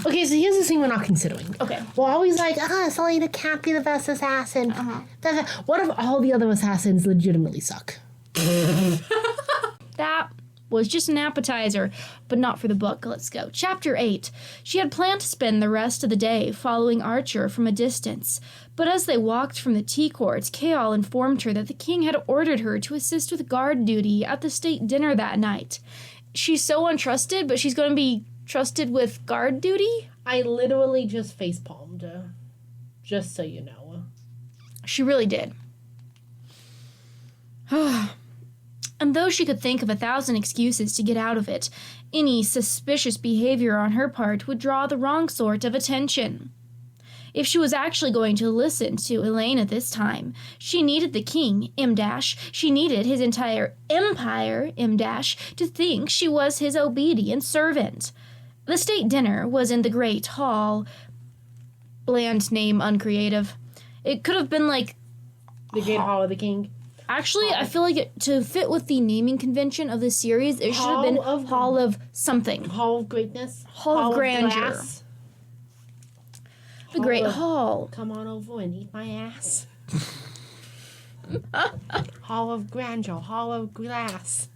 Okay, so here's the thing we're not considering. Okay. We're always like, Selena can't be the best assassin. What if all the other assassins legitimately suck? That was just an appetizer, but not for the book. Let's go. Chapter 8. She had planned to spend the rest of the day following Archer from a distance, but as they walked from the tea courts, Kaol informed her that the king had ordered her to assist with guard duty at the state dinner that night. She's so untrusted, but she's going to be trusted with guard duty? I literally just facepalmed her. Just so you know. She really did. And though she could think of 1,000 excuses to get out of it, any suspicious behavior on her part would draw the wrong sort of attention. If she was actually going to listen to Elena this time, she needed the king, she needed his entire empire, to think she was his obedient servant. The state dinner was in the Great Hall. Bland name, uncreative. It could have been like... The Great Hall of the King. Actually, I feel like to fit with the naming convention of this series, it should have been Hall of something. Hall of Greatness? Hall of Grandeur. The Great Hall. Come on over and eat my ass. Hall of Grandeur. Hall of Glass.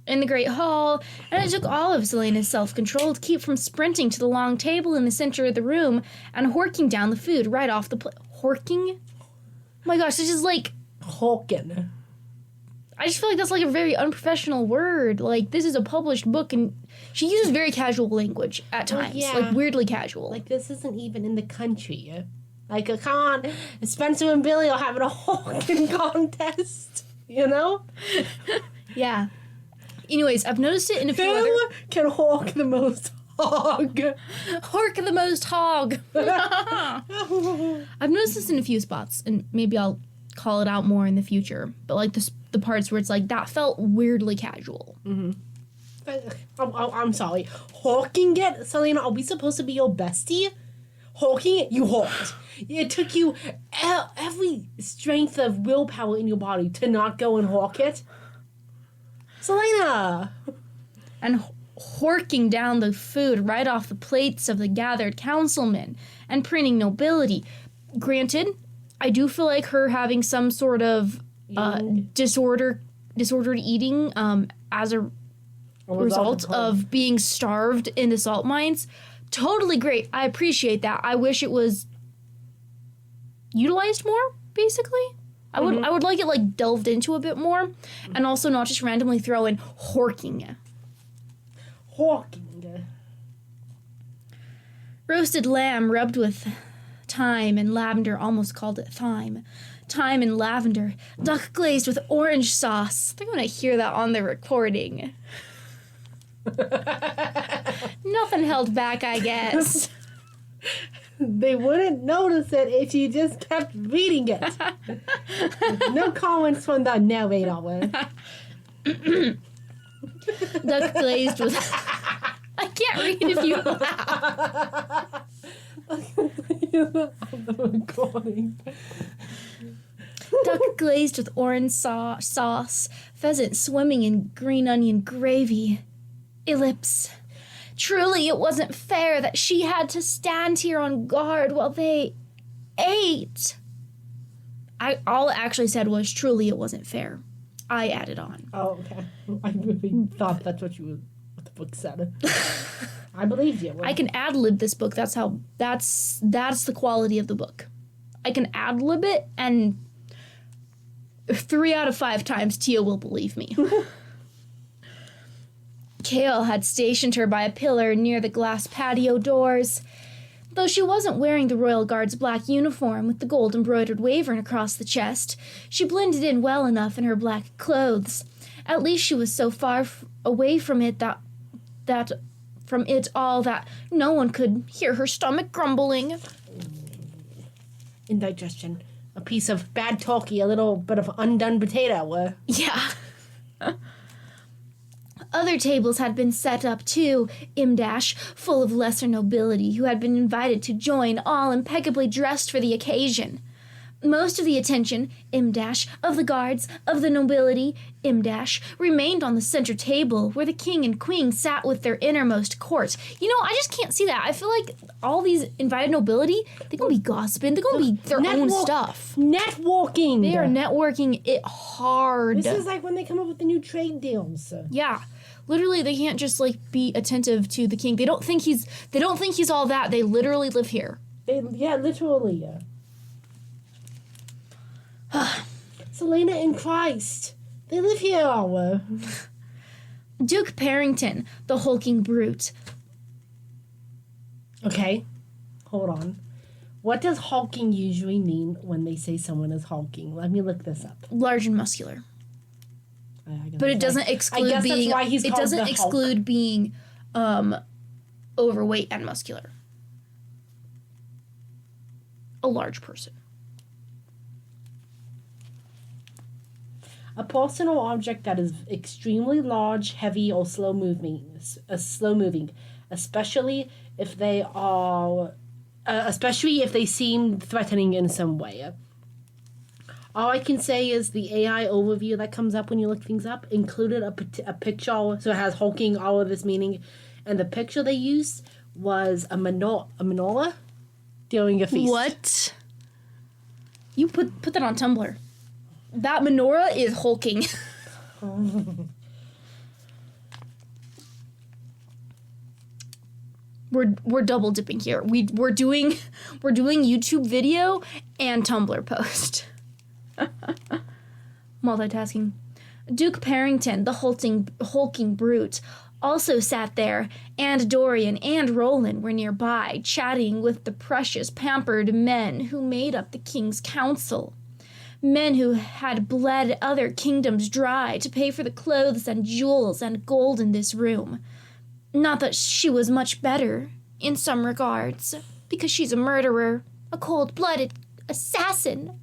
In the Great Hall, and it took all of Selena's self-control to keep from sprinting to the long table in the center of the room and horking down the food right off the plate. Horking? Oh my gosh, this is like... Horkin. I just feel like that's like a very unprofessional word. Like, this is a published book, and she uses very casual language at times. Yeah. Like, weirdly casual. Like, this isn't even in the country. Like, come on, Spencer and Billy are having a horking contest, you know? Yeah. Anyways, I've noticed it in a few other... Who can hawk the most hog? Hork the most hog. I've noticed this in a few spots, and maybe I'll call it out more in the future. But, like, the parts where it's like, that felt weirdly casual. Mm-hmm. I'm sorry. Hawking it? Selena, are we supposed to be your bestie? Hawking it? You hawked. It took you every strength of willpower in your body to not go and hawk it. Selena! And horking down the food right off the plates of the gathered councilmen and preening nobility. Granted, I do feel like her having some sort of disordered eating as a result of being starved in the salt mines. Totally great. I appreciate that. I wish it was utilized more, basically. I would like it, like, delved into a bit more, and also not just randomly throw in horking. Hawking. Roasted lamb rubbed with thyme and lavender, almost called it thyme. Thyme and lavender. Duck glazed with orange sauce. They're going to hear that on the recording. Nothing held back, I guess. They wouldn't notice it if you just kept reading it. No comments from the narrator. Duck glazed with... I can't read if you laugh. On the recording. Duck glazed with orange sauce. Pheasant swimming in green onion gravy. Ellipse. Truly, it wasn't fair that she had to stand here on guard while they ate. All it actually said was, truly, it wasn't fair. I added on. Oh, okay. I really thought that's what the book said. I believed you. I can ad-lib this book. That's the quality of the book. I can ad-lib it, and 3 out of 5 times Tia will believe me. Kaol had stationed her by a pillar near the glass patio doors. Though she wasn't wearing the Royal Guard's black uniform with the gold-embroidered wavern across the chest, she blended in well enough in her black clothes. At least she was so far away from it that no one could hear her stomach grumbling. Indigestion. A piece of bad turkey, a little bit of undone potato. Yeah. Other tables had been set up too, full of lesser nobility who had been invited to join, all impeccably dressed for the occasion. Most of the attention, of the guards, of the nobility, remained on the center table where the king and queen sat with their innermost court. You know, I just can't see that. I feel like all these invited nobility, they're going to be gossiping. They're going to be their own stuff. Networking. They are networking it hard. This is like when they come up with the new trade deals. Yeah. Literally, they can't just, like, be attentive to the king. They don't think he's all that. They literally live here. Literally. Selena and Christ. They live here. Duke Parrington, the hulking brute. Okay, hold on. What does hulking usually mean when they say someone is hulking? Let me look this up. Large and muscular. But it doesn't exclude being. It doesn't exclude being overweight and muscular. A large person. A person or object that is extremely large, heavy, or slow moving, especially if they seem threatening in some way. All I can say is the AI overview that comes up when you look things up included a picture, so it has hulking, all of this meaning, and the picture they used was a menorah during a feast. What? You put that on Tumblr. That menorah is hulking. We're double dipping here. We're doing YouTube video and Tumblr post. Multitasking. Duke Parrington, the hulking brute, also sat there, and Dorian and Roland were nearby, chatting with the precious, pampered men who made up the king's council. Men who had bled other kingdoms dry to pay for the clothes and jewels and gold in this room. Not that she was much better, in some regards, because she's a murderer, a cold-blooded assassin.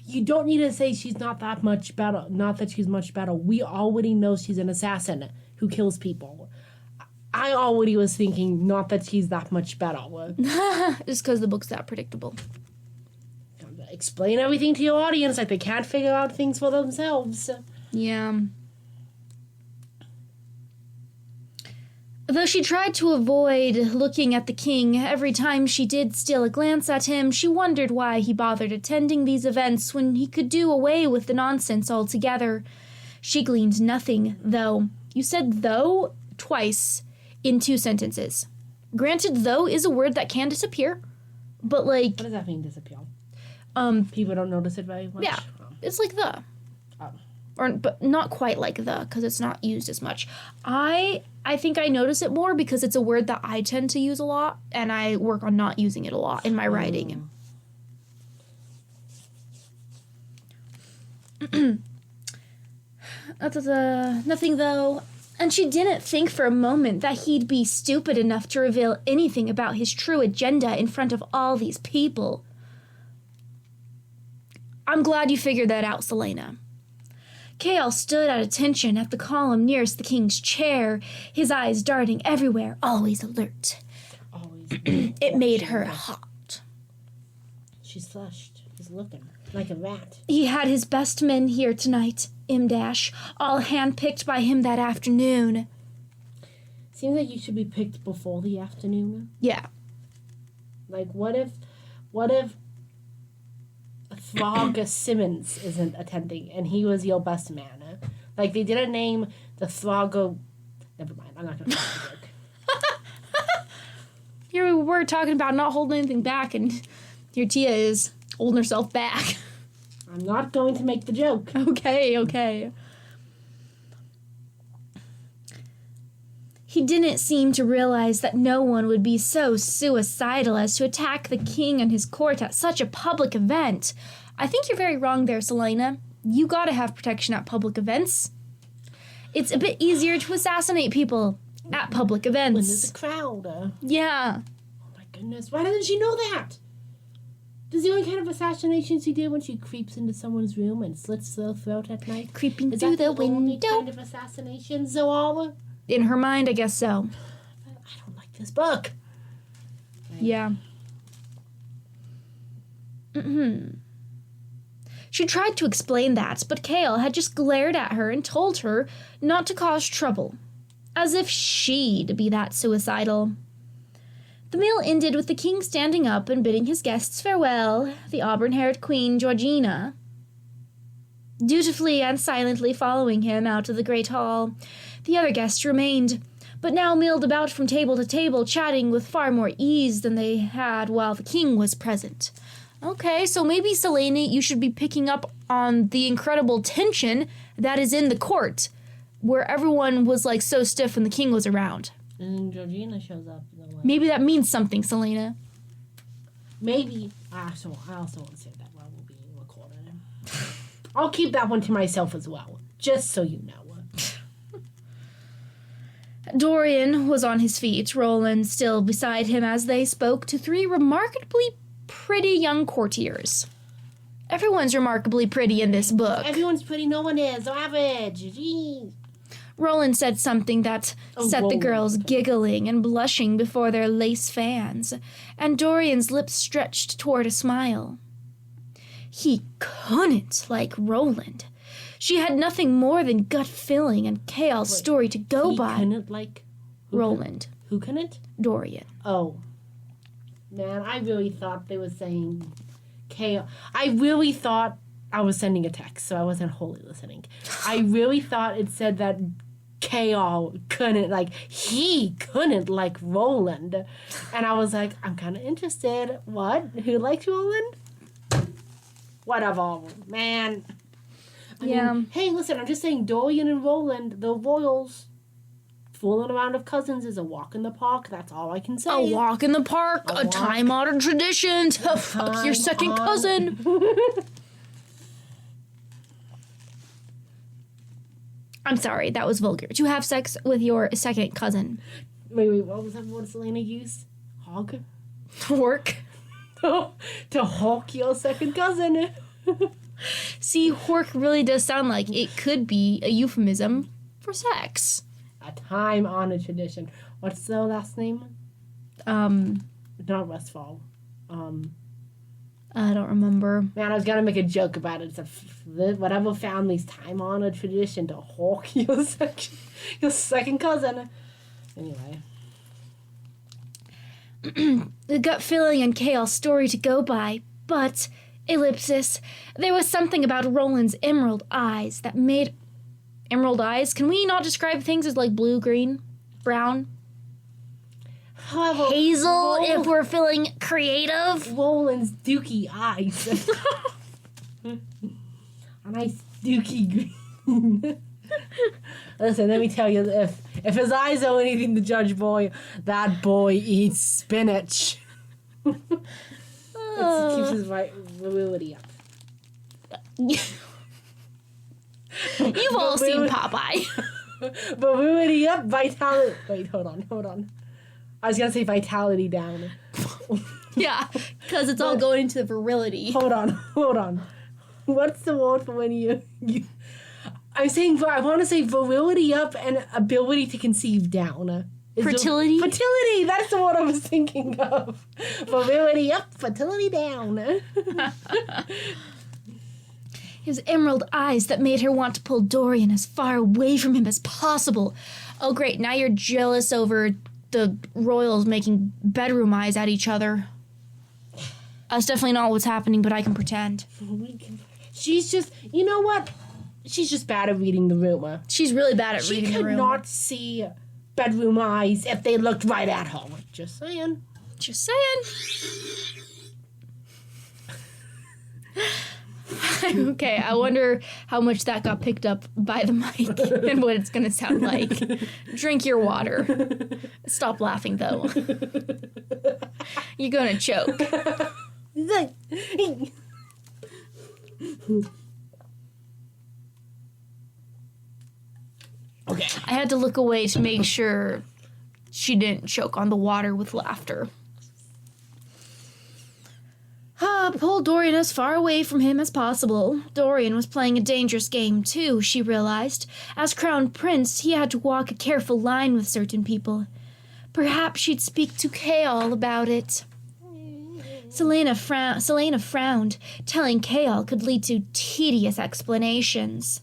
You don't need to say she's not that much better. Not that she's much better. We already know she's an assassin who kills people. I already was thinking not that she's that much better. Just because the book's that predictable. Explain everything to your audience like they can't figure out things for themselves. Yeah. Though she tried to avoid looking at the king, every time she did steal a glance at him, she wondered why he bothered attending these events when he could do away with the nonsense altogether. She gleaned nothing, though. You said though twice in 2 sentences. Granted, though is a word that can disappear, but like... What does that mean, disappear? People don't notice it very much? Yeah, it's like the. But not quite like the, because it's not used as much. I think I notice it more because it's a word that I tend to use a lot, and I work on not using it a lot in my writing. Nothing, though. And she didn't think for a moment that he'd be stupid enough to reveal anything about his true agenda in front of all these people. I'm glad you figured that out, Selena. Kale stood at attention at the column nearest the king's chair, his eyes darting everywhere, always alert. It made her hot. She's flushed. He's looking like a rat. He had his best men here tonight, all handpicked by him that afternoon. Seems like you should be picked before the afternoon. Yeah. Like, what if Throg Simmons isn't attending and he was your best man? Like, they didn't name the Throgo... Never mind, I'm not going to talk the joke. Here we were talking about not holding anything back, and here Tia is holding herself back. I'm not going to make the joke. Okay. He didn't seem to realize that no one would be so suicidal as to attack the king and his court at such a public event. I think you're very wrong there, Selena. You gotta have protection at public events. It's a bit easier to assassinate people at public events. When there's a crowd. Yeah. Oh my goodness, why didn't she know that? Does the only kind of assassination she did when she creeps into someone's room and slits their throat at night? Creeping through the window. Only kind of assassination, Zoala? In her mind, I guess so. I don't like this book. Yeah. She tried to explain that, but Kale had just glared at her and told her not to cause trouble, as if she'd be that suicidal. The meal ended with the king standing up and bidding his guests farewell, the auburn-haired Queen Georgina dutifully and silently following him out of the great hall. The other guests remained, but now milled about from table to table, chatting with far more ease than they had while the king was present. Okay, so maybe, Selena, you should be picking up on the incredible tension that is in the court, where everyone was, like, so stiff when the king was around. And then Georgina shows up. Maybe that means something, Selena. Maybe. I also want to say that while we're being recorded. I'll keep that one to myself as well, just so you know. Dorian was on his feet, Roland still beside him as they spoke to three remarkably pretty young courtiers. Everyone's remarkably pretty in this book. Everyone's pretty, no one is. So average. Jeez. Roland said something that set the girls giggling and blushing before their lace fans, and Dorian's lips stretched toward a smile. He couldn't like Roland. She had nothing more than gut feeling and Kale's story to go by. He couldn't like Roland. Who couldn't? Dorian. Oh. Man, I really thought they were saying Kale. I really thought I was sending a text, so I wasn't wholly listening. I really thought it said that Kale couldn't, like, he couldn't like Roland. And I was like, I'm kind of interested. What? Who likes Roland? Whatever, man. I mean, hey, listen, I'm just saying Dorian and Roland, the royals, fooling around with cousins is a walk in the park. That's all I can say. A walk in the park, a time-honored tradition to fuck your second cousin. I'm sorry, that was vulgar. To have sex with your second cousin. Wait, what was that? What did Selena use? Hog? Hork. To hawk your second cousin. See, hork really does sound like it could be a euphemism for sex. A time-honored tradition. What's the last name? Not Westfall. I don't remember. Man, I was gonna make a joke about it. It's whatever family's time-honored tradition to hawk your second cousin. Anyway. The gut feeling and Kale's story to go by, but, ellipsis, there was something about Roland's emerald eyes that made... Emerald eyes? Can we not describe things as like blue, green, brown? Hazel, if we're feeling creative. Roland's dookie eyes. A nice dookie green. Listen, let me tell you, if his eyes owe anything to Judge Boy, that boy eats spinach. It keeps his virility up. You've all seen Popeye. Virility up, vitality... Wait, hold on. I was going to say vitality down. Yeah, because it's all going into the virility. Hold on. What's the word for when you I want to say virility up and ability to conceive down. Fertility? Fertility, that's the word I was thinking of. Virility up, fertility down. His emerald eyes that made her want to pull Dorian as far away from him as possible. Oh great, now you're jealous over the royals making bedroom eyes at each other. That's definitely not what's happening, but I can pretend. She's just, you know what? She's just bad at reading the rumor. She's really bad at reading the rumor. She could not see bedroom eyes if they looked right at her. Just saying. Okay, I wonder how much that got picked up by the mic and what it's going to sound like. Drink your water. Stop laughing, though. You're going to choke. Okay. I had to look away to make sure she didn't choke on the water with laughter. Pull Dorian as far away from him as possible. Dorian was playing a dangerous game, too, she realized. As Crown Prince, he had to walk a careful line with certain people. Perhaps she'd speak to Kale about it. Selena frowned, telling Kaol could lead to tedious explanations.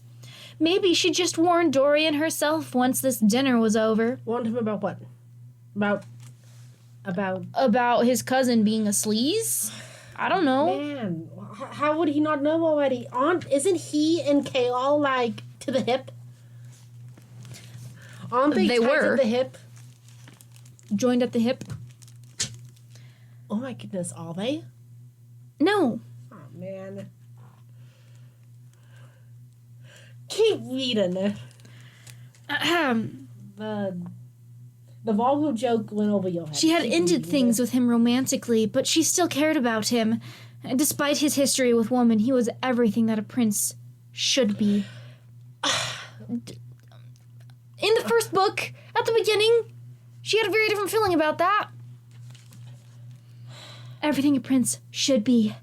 Maybe she'd just warn Dorian herself once this dinner was over. Warned him about what? About... About his cousin being a sleaze? I don't know. Man, how would he not know already? Isn't he and Kaol, like, to the hip? Aren't they were. at the hip? Joined at the hip? Oh my goodness, are they? No. Oh man. Keep reading. The vulgar joke went over your head. She had ended things with him romantically, but she still cared about him. And despite his history with women, he was everything that a prince should be. In the first book, at the beginning, she had a very different feeling about that. Everything a prince should be.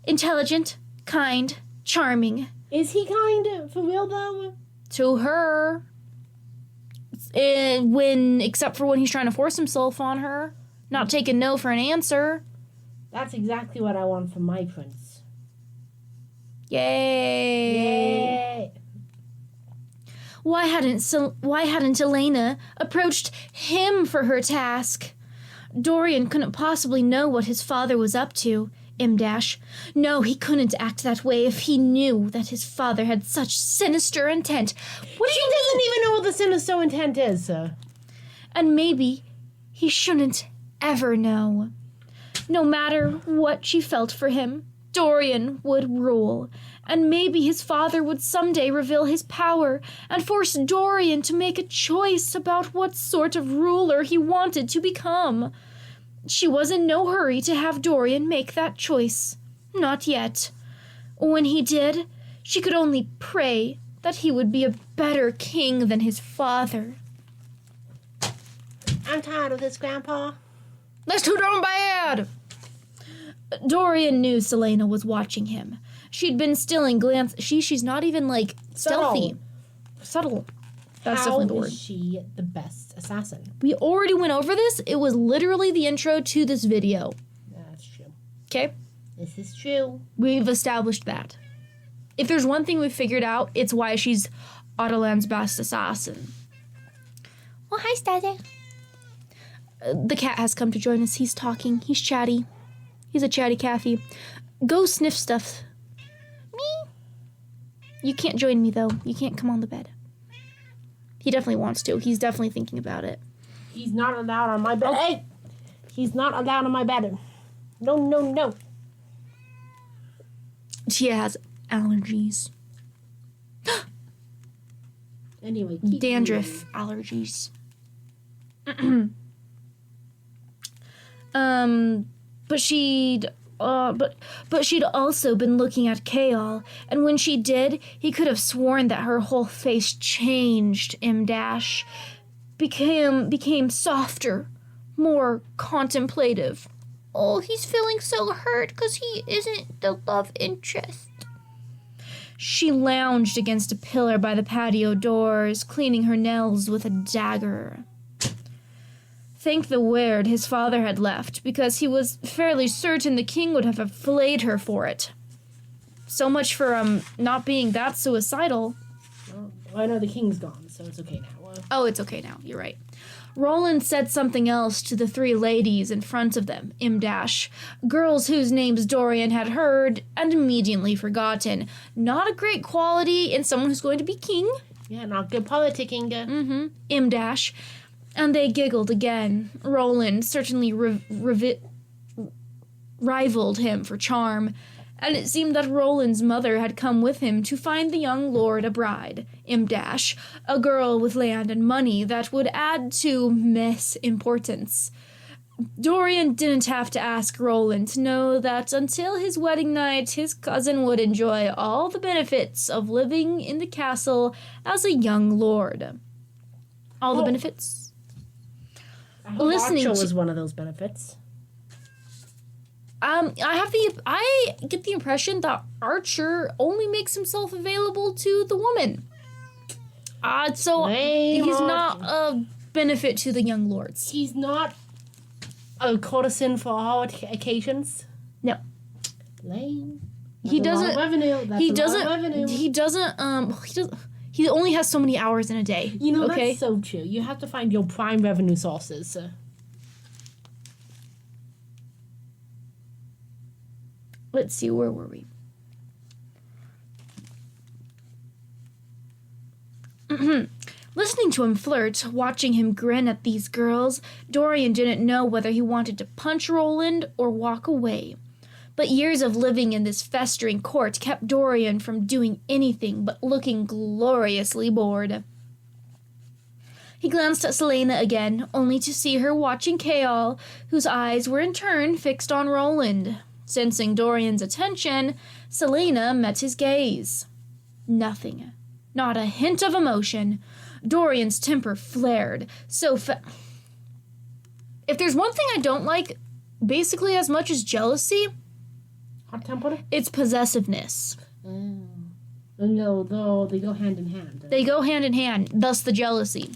Intelligent, kind, charming. Is he kind, for real though? To her. Except for when he's trying to force himself on her. Not taking no for an answer. That's exactly what I want from my prince. Yay. Yay. Why hadn't Elena approached him for her task? Dorian couldn't possibly know what his father was up to. No, he couldn't act that way if he knew that his father had such sinister intent. What do you mean? Doesn't even know what the sinister intent is, sir. And maybe he shouldn't ever know. No matter what she felt for him, Dorian would rule. And maybe his father would someday reveal his power and force Dorian to make a choice about what sort of ruler he wanted to become. She was in no hurry to have Dorian make that choice. Not yet. When he did, she could only pray that he would be a better king than his father. I'm tired of this, Grandpa. That's too darn bad! Dorian knew Selena was watching him. She'd been stealing glances. She's not even, like, stealthy. Subtle. That's definitely the word. How is she the best assassin? We already went over this. It was literally the intro to this video. That's true. Okay? This is true. We've established that. If there's one thing we've figured out, it's why she's Autoland's best assassin. Well, hi, Stazzy. The cat has come to join us. He's talking. He's chatty. He's a chatty Cathy. Go sniff stuff. Me? You can't join me, though. You can't come on the bed. He definitely wants to. He's definitely thinking about it. He's not allowed on my bed. Oh. Hey! He's not allowed on my bed. No, no, no. She has allergies. Anyway, dandruff allergies. But she'd also been looking at Kaol, and when she did, he could have sworn that her whole face changed. Became softer, more contemplative. Oh, he's feeling so hurt because he isn't the love interest. She lounged against a pillar by the patio doors, cleaning her nails with a dagger. Thank the Weird his father had left, because he was fairly certain the king would have flayed her for it. So much for not being that suicidal. Well, I know the king's gone, so it's okay now. Oh, it's okay now. You're right. Roland said something else to the three ladies in front of them, girls whose names Dorian had heard and immediately forgotten. Not a great quality in someone who's going to be king. Yeah, not good politicking. Mm-hmm. And they giggled again. Roland certainly rivaled him for charm, and it seemed that Roland's mother had come with him to find the young lord a bride, a girl with land and money that would add to Maas' importance. Dorian didn't have to ask Roland to know that until his wedding night, his cousin would enjoy all the benefits of living in the castle as a young lord. All the benefits? Listening was one of those benefits. I get the impression that Archer only makes himself available to the woman. So he's not a benefit to the young lords. He's not a courtesan for all occasions. No. Lame. He doesn't. Revenue. That's He a doesn't. lot of revenue. He doesn't. He only has so many hours in a day. You know, okay? that's so true. You have to find your prime revenue sources. Let's see, where were we? Listening to him flirt, watching him grin at these girls, Dorian didn't know whether he wanted to punch Roland or walk away. But years of living in this festering court kept Dorian from doing anything but looking gloriously bored. He glanced at Selena again, only to see her watching Kaol, whose eyes were in turn fixed on Roland. Sensing Dorian's attention, Selena met his gaze. Nothing. Not a hint of emotion. Dorian's temper flared so If there's one thing I don't like, basically as much as jealousy, Hot temper? it's possessiveness. No, they go hand in hand. They go hand in hand, thus the jealousy.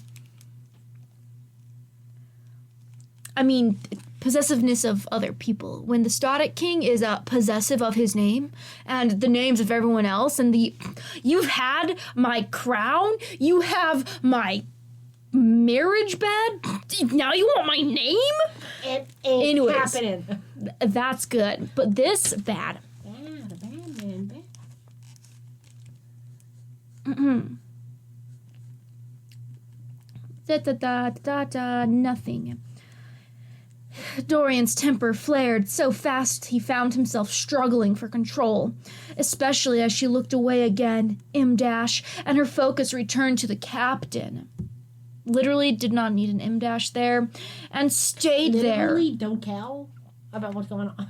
I mean, possessiveness of other people. When the Static King is possessive of his name and the names of everyone else, and you've had my crown, you have my marriage bed, now you want my name? It ain't Anyways. happening. That's good, but this, bad. Bad, man, bad. Nothing. Dorian's temper flared so fast he found himself struggling for control, especially as she looked away again, M-dash, and her focus returned to the captain. Literally did not need an M-dash there, and stayed Literally don't care about what's going on.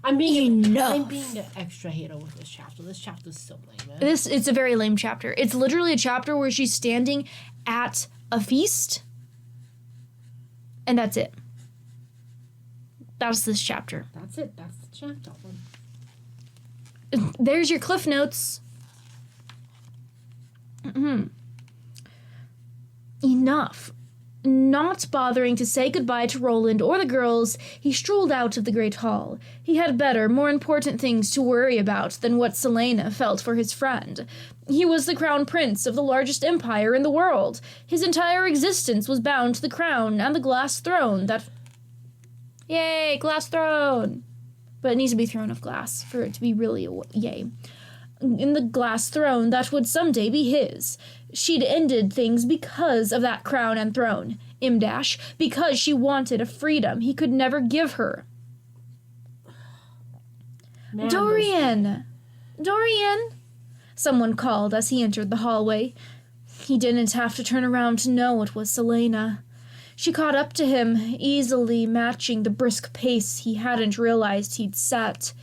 I'm being an extra hater with this chapter. This chapter's so lame, man. It's a very lame chapter. It's literally a chapter where she's standing at a feast, and that's it. That's this chapter. That's it. That's the chapter. There's your Cliff Notes. Enough. Not bothering to say goodbye to Roland or the girls, he strolled out of the great hall. He had better, more important things to worry about than what Selena felt for his friend. He was the crown prince of the largest empire in the world. His entire existence was bound to the crown and the glass throne that... Yay, glass throne! But it needs to be throne of glass for it to be really yay. In the glass throne that would someday be his. She'd ended things because of that crown and throne. M-dash, because she wanted a freedom he could never give her. Man, Dorian! Dorian! Someone called as he entered the hallway. He didn't have to turn around to know it was Selena. She caught up to him, easily matching the brisk pace he hadn't realized he'd set.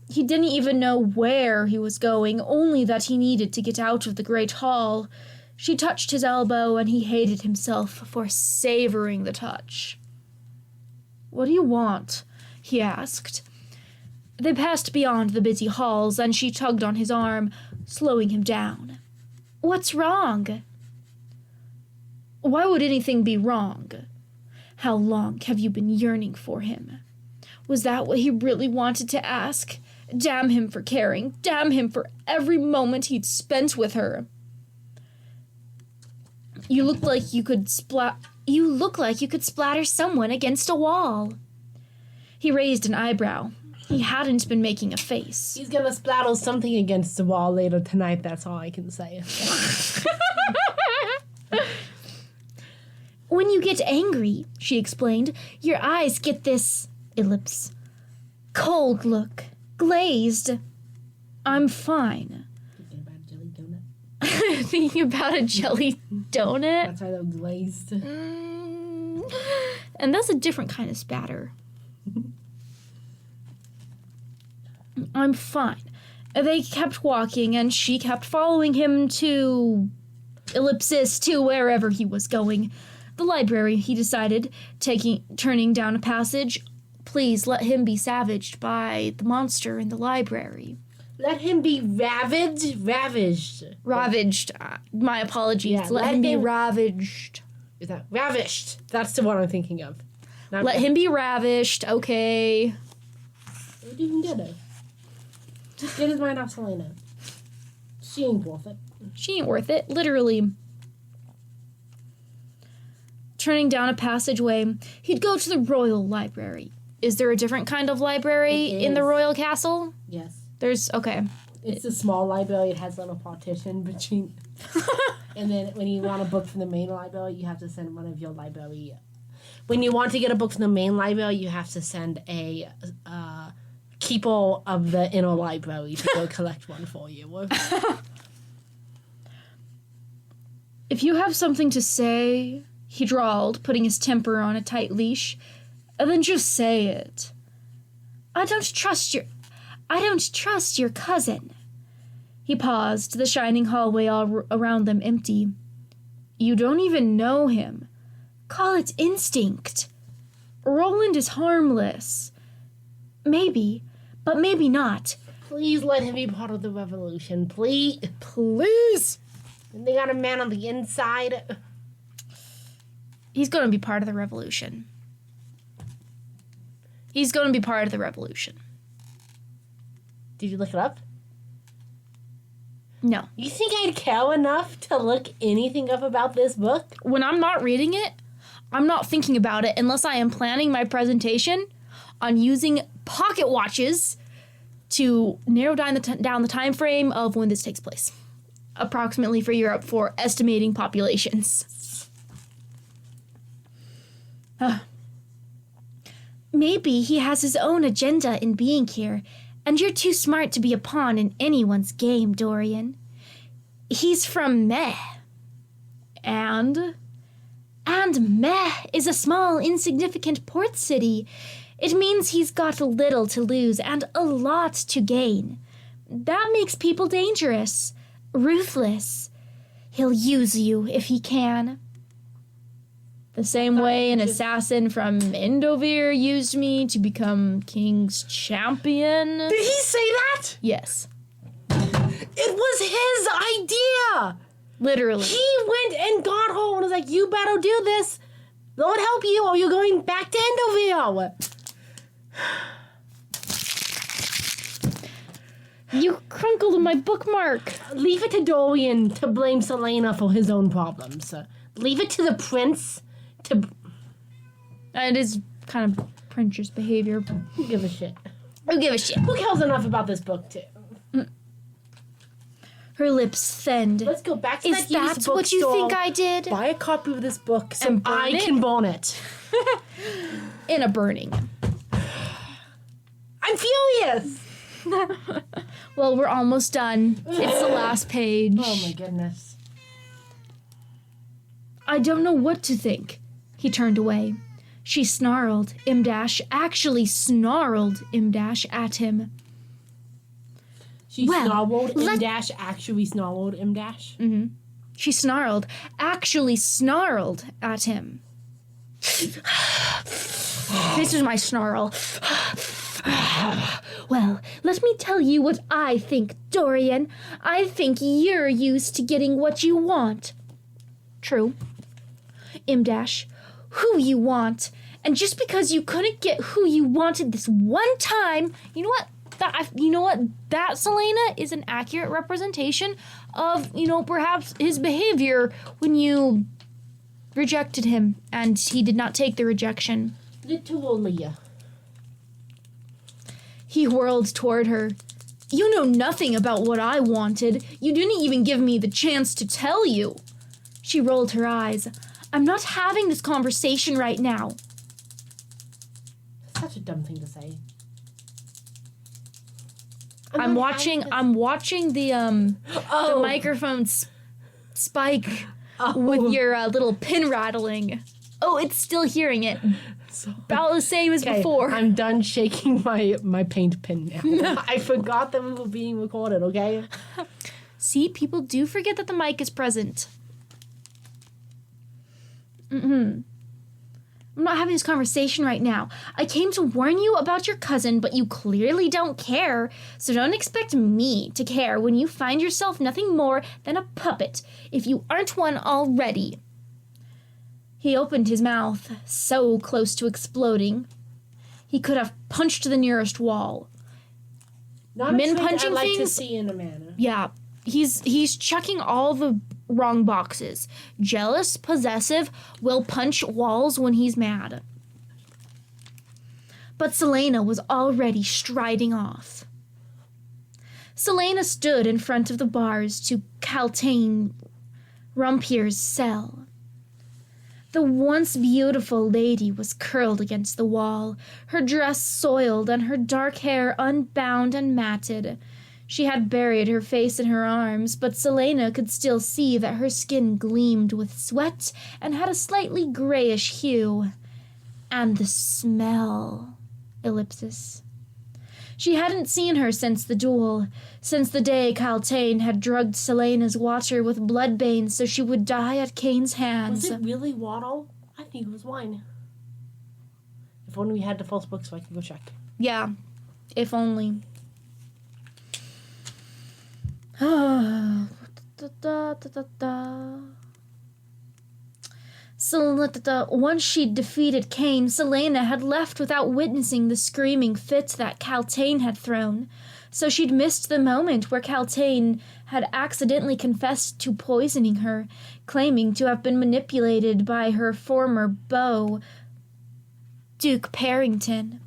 He didn't even know where he was going, only that he needed to get out of the great hall. She touched his elbow, and he hated himself for savoring the touch. "What do you want?" he asked. They passed beyond the busy halls, and she tugged on his arm, slowing him down. "What's wrong?" Why would anything be wrong? How long have you been yearning for him? Was that what he really wanted to ask? Damn him for caring. Damn him for every moment he'd spent with her. You look like you could splatter someone against a wall. He raised an eyebrow. He hadn't been making a face. He's gonna splatter something against the wall later tonight, that's all I can say. When you get angry, she explained, your eyes get this, ellipse, cold look, glazed. I'm fine. Thinking about a jelly donut? Thinking about a jelly donut? That's why they're glazed. And that's a different kind of spatter. I'm fine. They kept walking, and she kept following him to... ellipsis, to wherever he was going. The library, he decided, turning down a passage. Please let him be savaged by the monster in the library. Let him be ravaged? Ravished. Ravaged. My apologies. Yeah, let him be ravaged. Is that ravished? That's the one I'm thinking of. Let him be ravished, okay. You can get it. Just get his mind off Selena. She ain't worth it. She ain't worth it, literally. Turning down a passageway, he'd go to the royal library. Is there a different kind of library in the royal castle? Yes. Okay. It's a small library. It has a little partition between... And then when you want a book from the main library, you have to send one of your library... When you want to get a book from the main library, you have to send a keeper of the inner library to go collect one for you. If you have something to say, he drawled, putting his temper on a tight leash, then just say it. I don't trust your cousin. He paused, the shining hallway all around them empty. You don't even know him. Call it instinct. Roland is harmless. Maybe, but maybe not. Please let him be part of the revolution. Please. They got a man on the inside. He's going to be part of the revolution. He's going to be part of the revolution. Did you look it up? No. You think I'd care enough to look anything up about this book? When I'm not reading it, I'm not thinking about it unless I am planning my presentation on using pocket watches to narrow down the time frame of when this takes place. Approximately for Europe for estimating populations. Maybe he has his own agenda in being here, and you're too smart to be a pawn in anyone's game, Dorian. He's from Meh. And Meh is a small, insignificant port city. It means he's got little to lose and a lot to gain. That makes people dangerous, ruthless. He'll use you if he can. The same way an assassin from Endovir used me to become King's champion. Did he say that? Yes. It was his idea. Literally. He went and got her and was like, you better do this. Lord help you or you're going back to Endovir. You crunkled my bookmark. Leave it to Dorian to blame Selena for his own problems. Leave it to the prince to... It is kind of Prince's behavior. Who give a shit? Who give a shit? Who cares enough about this book, too? Her lips thinned. Let's go back to Is that what you think I did? Buy a copy of this book so And burn I it? can burn it. In a burning. I'm furious. Well, we're almost done. It's the last page. Oh my goodness. I don't know what to think. He turned away. She snarled, actually snarled at him. She Well, snarled let- actually snarled Mm-hmm. She snarled, actually snarled at him. This is my snarl. Well, let me tell you what I think, Dorian. I think you're used to getting what you want. True. Who you want. And just because you couldn't get who you wanted this one time, you know what? That, Selena, is an accurate representation of, perhaps his behavior when you rejected him and he did not take the rejection. Literally. He whirled toward her. You know nothing about what I wanted. You didn't even give me the chance to tell you. She rolled her eyes. I'm not having this conversation right now. Such a dumb thing to say. I'm watching the microphone spike with your little pin rattling. Oh, it's still hearing it. About the same as before. I'm done shaking my paint pen now. I forgot that we were being recorded, okay? See, people do forget that the mic is present. I'm not having this conversation right now. I came to warn you about your cousin, but you clearly don't care. So don't expect me to care when you find yourself nothing more than a puppet, if you aren't one already. He opened his mouth, so close to exploding. He could have punched the nearest wall. Not min a trait punching I'd like to things. see in a man. Yeah, he's checking all the wrong boxes. Jealous, possessive, will punch walls when he's mad. But Selena was already striding off. Selena stood in front of the bars to Caltaine Rumpier's cell. The once beautiful lady was curled against the wall, her dress soiled and her dark hair unbound and matted. She had buried her face in her arms, but Selena could still see that her skin gleamed with sweat and had a slightly grayish hue. And the smell. Ellipsis. She hadn't seen her since the duel, since the day Caltaine had drugged Selena's water with bloodbane so she would die at Kane's hands. Was it really water? I think it was wine. If only we had the false book so I could go check. Yeah, if only. Once she'd defeated Kane, Selena had left without witnessing the screaming fit that Caltaine had thrown. So she'd missed the moment where Caltaine had accidentally confessed to poisoning her, claiming to have been manipulated by her former beau, Duke Parrington.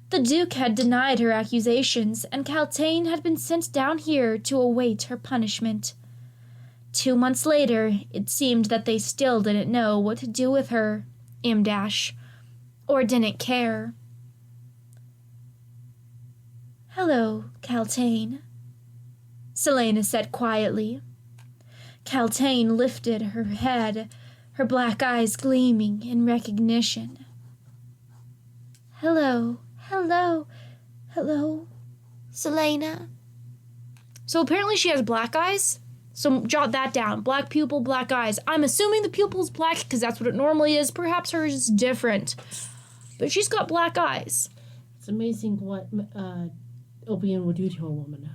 The Duke had denied her accusations, and Caltaine had been sent down here to await her punishment. 2 months later, it seemed that they still didn't know what to do with her, or didn't care. "Hello, Caltaine," Selena said quietly. Caltaine lifted her head, her black eyes gleaming in recognition. Hello, Selena." So apparently she has black eyes. So jot that down. Black pupil, black eyes. I'm assuming the pupil's black because that's what it normally is. Perhaps hers is different. But she's got black eyes. It's amazing what opium would do to a woman.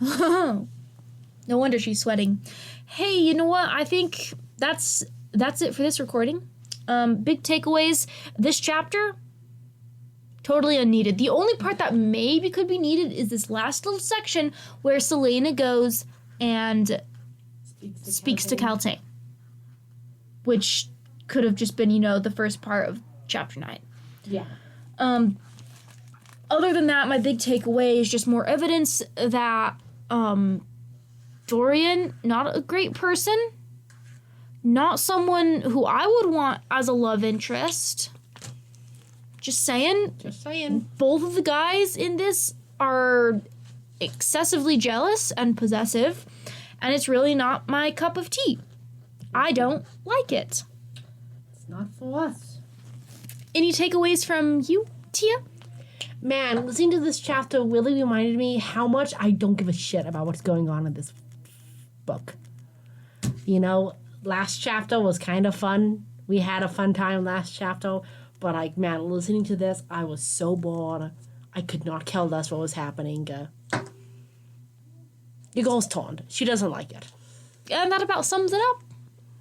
No wonder she's sweating. Hey, you know what? I think that's it for this recording. Big takeaways. This chapter, totally unneeded. The only part that maybe could be needed is this last little section where Selena goes and speaks to Caltaine, which could have just been, the first part of chapter 9. Yeah. Other than that, my big takeaway is just more evidence that Dorian, not a great person, not someone who I would want as a love interest. Just saying. Both of the guys in this are excessively jealous and possessive, and it's really not my cup of tea. I don't like it. It's not for us. Any takeaways from you, Tia? Man, listening to this chapter really reminded me how much I don't give a shit about what's going on in this book. Last chapter was kind of fun. We had a fun time last chapter, but listening to this, I was so bored. I could not care less what was happening. The girl's turned. She doesn't like it. And that about sums it up.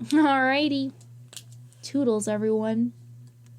Alrighty. Toodles, everyone.